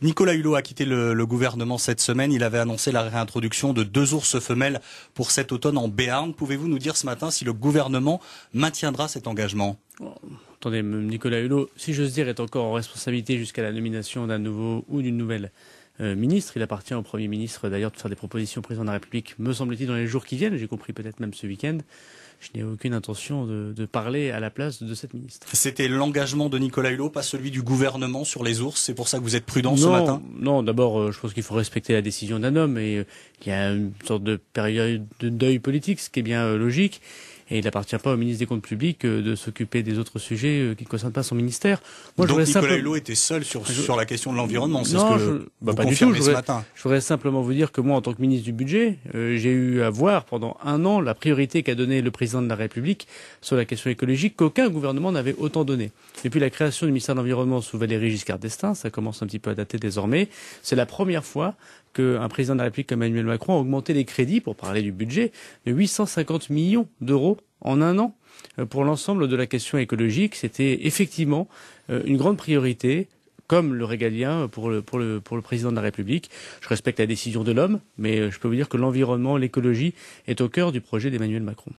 Nicolas Hulot a quitté le gouvernement cette semaine. Il avait annoncé la réintroduction de 2 ours femelles pour cet automne en Béarn. Pouvez-vous nous dire ce matin si le gouvernement maintiendra cet engagement? Attendez, Nicolas Hulot, si j'ose dire, est encore en responsabilité jusqu'à la nomination d'un nouveau ou d'une nouvelle ministre. Il appartient au Premier ministre d'ailleurs de faire des propositions au Président de la République, me semble-t-il, dans les jours qui viennent. J'ai compris peut-être même ce week-end. Je n'ai aucune intention de parler à la place de cette ministre. C'était l'engagement de Nicolas Hulot, pas celui du gouvernement sur les ours. C'est pour ça que vous êtes prudent ce matin? Non, d'abord, je pense qu'il faut respecter la décision d'un homme et il y a une sorte de période de deuil politique, ce qui est bien logique. Et il n'appartient pas au ministre des Comptes publics de s'occuper des autres sujets qui ne concernent pas son ministère. Moi, donc Nicolas Hulot était seul sur la question de l'environnement, c'est non, ce que vous pas du confirmez tout. ce matin. Je voudrais simplement vous dire que moi, en tant que ministre du Budget, j'ai eu à voir pendant 1 an la priorité qu'a donnée le président de la République sur la question écologique qu'aucun gouvernement n'avait autant donné. Depuis la création du ministère de l'Environnement sous Valéry Giscard d'Estaing, ça commence un petit peu à dater désormais, c'est la première fois qu'un président de la République comme Emmanuel Macron a augmenté les crédits, pour parler du budget, de 850 millions d'euros en 1 an. Pour l'ensemble de la question écologique, c'était effectivement une grande priorité, comme le régalien pour le président de la République. Je respecte la décision de l'homme, mais je peux vous dire que l'environnement, l'écologie est au cœur du projet d'Emmanuel Macron.